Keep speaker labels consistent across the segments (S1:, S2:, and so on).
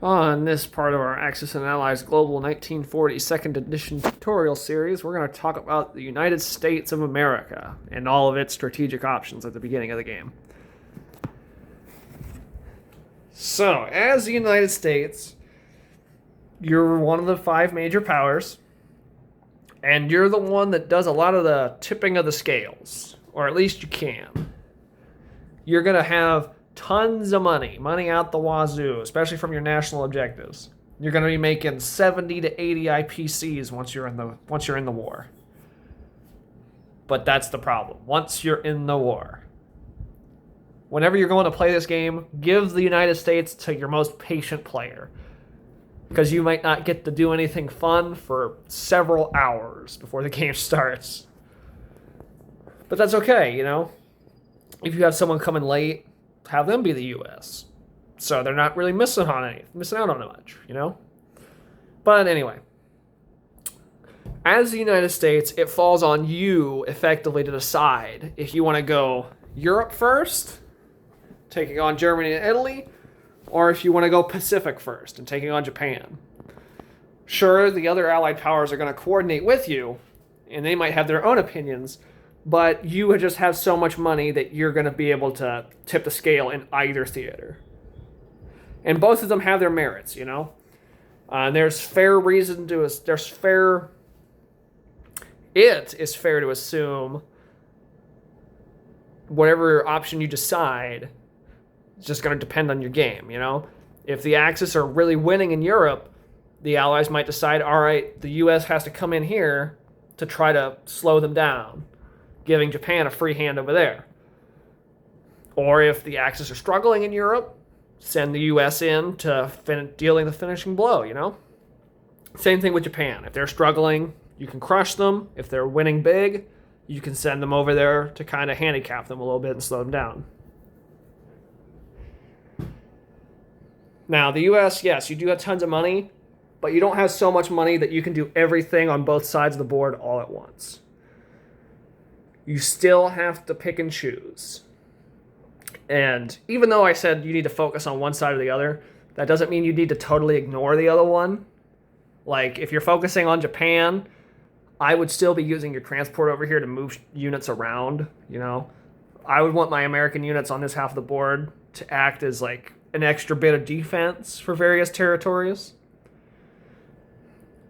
S1: On this part of our Axis and Allies Global 1940 2nd Edition tutorial series, we're going to talk about the United States of America and all of its strategic options at the beginning of the game. So, as the United States, you're one of the 5 major powers, and you're the one that does a lot of the tipping of the scales, or at least you can. You're going to have tons of money out the wazoo, especially from your national objectives. You're going to be making 70 to 80 IPCs once you're in the war. But that's the problem. Once you're in the war, whenever you're going to play this game, give the United States to your most patient player, because you might not get to do anything fun for several hours before the game starts. But that's okay, you know. If you have someone coming late, have them be the U.S. So they're not really missing out on much, you know? But anyway, as the United States, it falls on you effectively to decide if you want to go Europe first, taking on Germany and Italy, or if you want to go Pacific first and taking on Japan. Sure, the other allied powers are going to coordinate with you, and they might have their own opinions, but you just have so much money that you're going to be able to tip the scale in either theater. And both of them have their merits, you know? It is fair to assume whatever option you decide is just going to depend on your game, you know? If the Axis are really winning in Europe, the Allies might decide, all right, the U.S. has to come in here to try to slow them down, giving Japan a free hand over there. Or if the Axis are struggling in Europe, send the U.S. in to dealing the finishing blow, you know? Same thing with Japan. If they're struggling, you can crush them. If they're winning big, you can send them over there to kind of handicap them a little bit and slow them down. Now, the U.S., yes, you do have tons of money, but you don't have so much money that you can do everything on both sides of the board all at once. You still have to pick and choose. And even though I said you need to focus on one side or the other, that doesn't mean you need to totally ignore the other one. Like, if you're focusing on Japan, I would still be using your transport over here to move units around, you know? I would want my American units on this half of the board to act as, like, an extra bit of defense for various territories.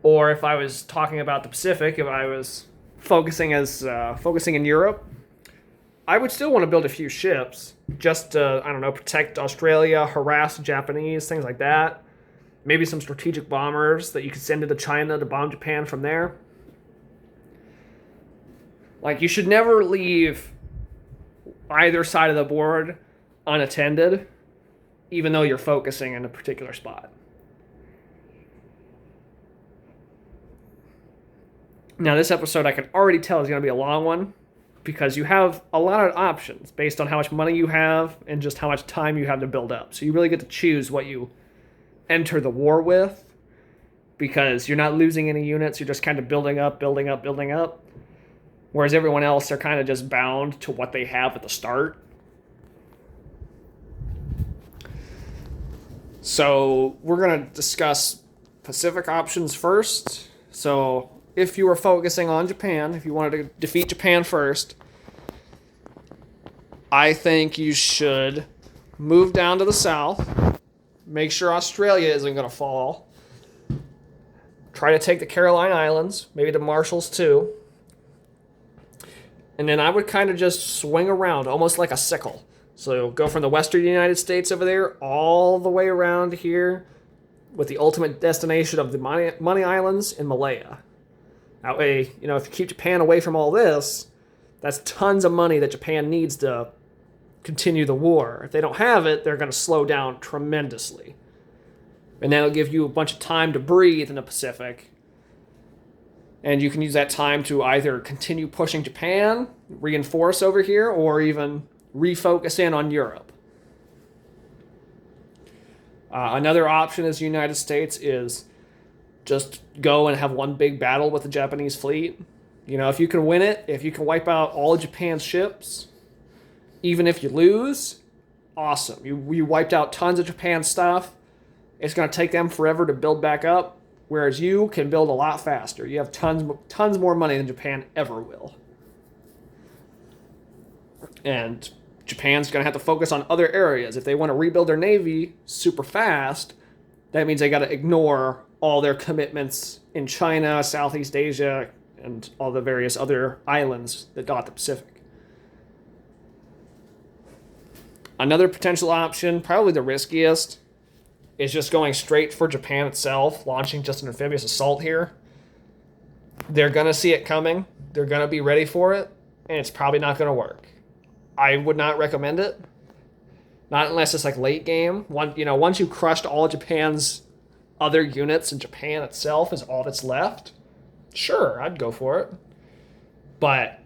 S1: Or if I was talking about the Pacific, if I was focusing in Europe, I would still want to build a few ships just to, I don't know, protect Australia, harass the Japanese, things like that. Maybe some strategic bombers that you could send into China to bomb Japan from there. Like, you should never leave either side of the board unattended, even though you're focusing in a particular spot. Now, this episode I can already tell is going to be a long one because you have a lot of options based on how much money you have and just how much time you have to build up. So you really get to choose what you enter the war with because you're not losing any units. You're just kind of building up. Whereas everyone else, they're kind of just bound to what they have at the start. So we're going to discuss Pacific options first. So if you were focusing on Japan, if you wanted to defeat Japan first, I think you should move down to the south, make sure Australia isn't going to fall, try to take the Caroline Islands, maybe the Marshalls too, and then I would kind of just swing around, almost like a sickle. So go from the western United States over there all the way around here with the ultimate destination of the Money Islands in Malaya. That way, you know, if you keep Japan away from all this, that's tons of money that Japan needs to continue the war. If they don't have it, they're going to slow down tremendously. And that'll give you a bunch of time to breathe in the Pacific. And you can use that time to either continue pushing Japan, reinforce over here, or even refocus in on Europe. Another option as the United States is just go and have one big battle with the Japanese fleet. You know, if you can win it, if you can wipe out all of Japan's ships, even if you lose, awesome. You wiped out tons of Japan stuff. It's going to take them forever to build back up, whereas you can build a lot faster. You have tons more money than Japan ever will. And Japan's going to have to focus on other areas. If they want to rebuild their navy super fast, that means they got to ignore all their commitments in China, Southeast Asia, and all the various other islands that dot the Pacific. Another potential option, probably the riskiest, is just going straight for Japan itself, launching just an amphibious assault here. They're going to see it coming. They're going to be ready for it, and it's probably not going to work. I would not recommend it. Not unless it's like late game. Once you crushed all of Japan's other units and Japan itself is all that's left, sure, I'd go for it. But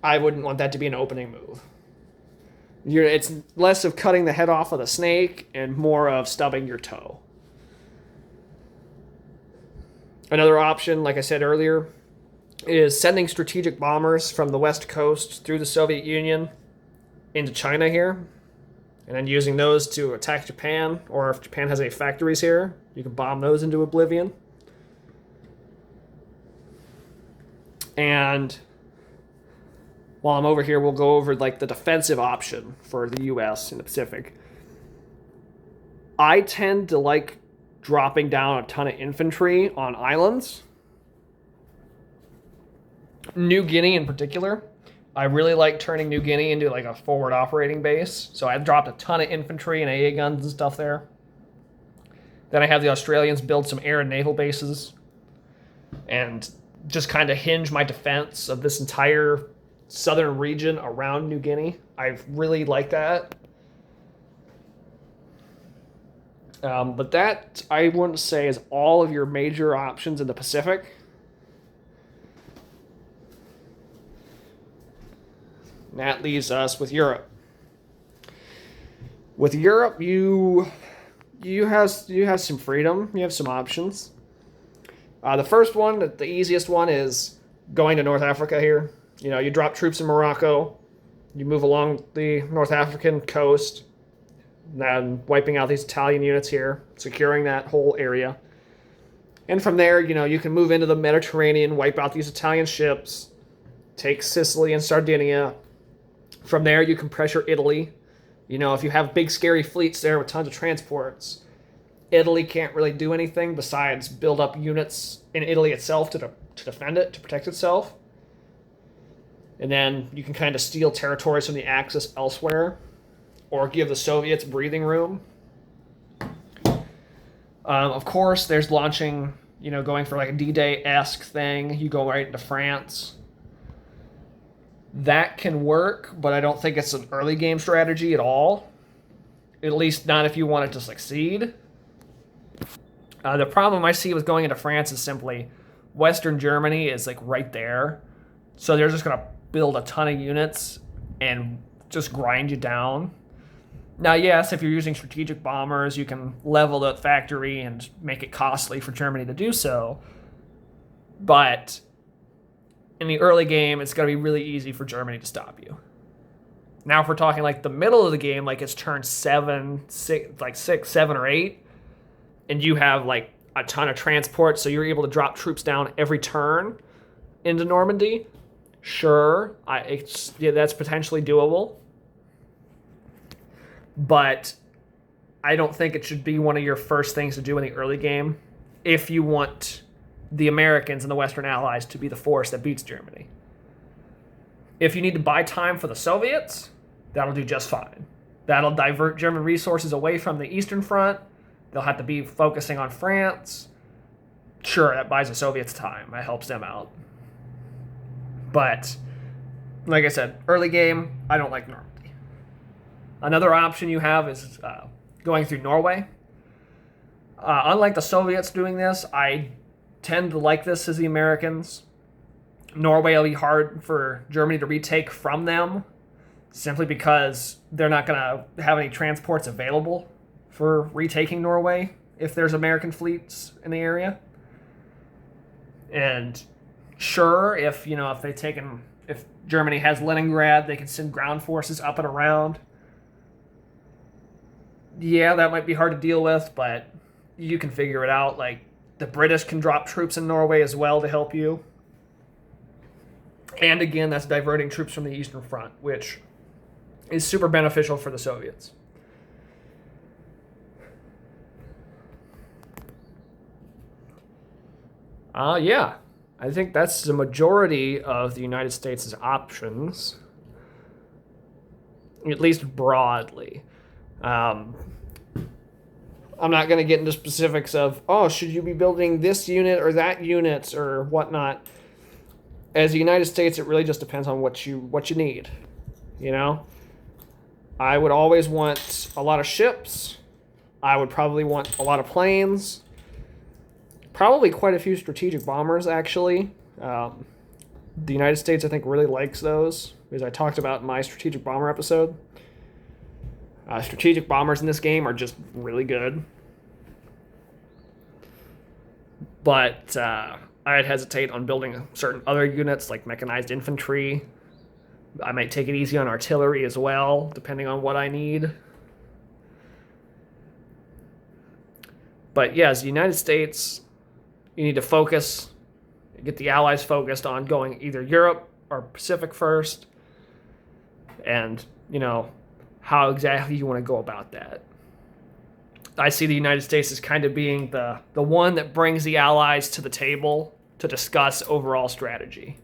S1: I wouldn't want that to be an opening move. It's less of cutting the head off of the snake and more of stubbing your toe. Another option, like I said earlier, is sending strategic bombers from the West Coast through the Soviet Union into China here, and then using those to attack Japan, or if Japan has any factories here, you can bomb those into oblivion. And while I'm over here, we'll go over like the defensive option for the U.S. in the Pacific. I tend to like dropping down a ton of infantry on islands. New Guinea in particular. I really like turning New Guinea into like a forward operating base. So I've dropped a ton of infantry and AA guns and stuff there. Then I have the Australians build some air and naval bases and just kind of hinge my defense of this entire southern region around New Guinea. I really like that. But that, I wouldn't say, is all of your major options in the Pacific. And that leaves us with Europe. With Europe, you have some freedom. You have some options. The first one, the easiest one, is going to North Africa here. You drop troops in Morocco. You move along the North African coast, then wiping out these Italian units here, securing that whole area. And from there, you can move into the Mediterranean, wipe out these Italian ships, take Sicily and Sardinia. From there, you can pressure Italy. If you have big, scary fleets there with tons of transports, Italy can't really do anything besides build up units in Italy itself to defend it, to protect itself. And then you can kind of steal territories from the Axis elsewhere, or give the Soviets breathing room. Of course, there's launching, going for like a D-Day-esque thing. You go right into France. That can work, but I don't think it's an early game strategy at all. At least not if you want it to succeed. The problem I see with going into France is simply Western Germany is like right there. So they're just going to build a ton of units and just grind you down. Now, yes, if you're using strategic bombers, you can level the factory and make it costly for Germany to do so. But in the early game, it's going to be really easy for Germany to stop you. Now, if we're talking like the middle of the game, like it's turn 6, 7, or 8, and you have like a ton of transport, so you're able to drop troops down every turn into Normandy, sure, that's potentially doable. But I don't think it should be one of your first things to do in the early game if you want the Americans and the Western Allies to be the force that beats Germany. If you need to buy time for the Soviets, that'll do just fine. That'll divert German resources away from the Eastern Front. They'll have to be focusing on France. Sure, that buys the Soviets time. That helps them out. But, like I said, early game, I don't like Normandy. Another option you have is going through Norway. Unlike the Soviets doing this, I tend to like this as the Americans. Norway will be hard for Germany to retake from them, simply because they're not going to have any transports available for retaking Norway if there's American fleets in the area. And sure, if Germany has Leningrad, they can send ground forces up and around. Yeah, that might be hard to deal with, but you can figure it out. Like, the British can drop troops in Norway as well to help you. And again, that's diverting troops from the Eastern Front, which is super beneficial for the Soviets. Yeah. I think that's the majority of the United States' options, at least broadly. I'm not going to get into specifics of, should you be building this unit or that unit or whatnot. As the United States, it really just depends on what you need. You know, I would always want a lot of ships. I would probably want a lot of planes. Probably quite a few strategic bombers, actually. The United States, I think, really likes those, as I talked about in my strategic bomber episode. Strategic bombers in this game are just really good. But I'd hesitate on building certain other units, like mechanized infantry. I might take it easy on artillery as well, depending on what I need. But yeah, as the United States, you need to focus, get the Allies focused on going either Europe or Pacific first, and, how exactly you want to go about that. I see the United States as kind of being the one that brings the Allies to the table to discuss overall strategy.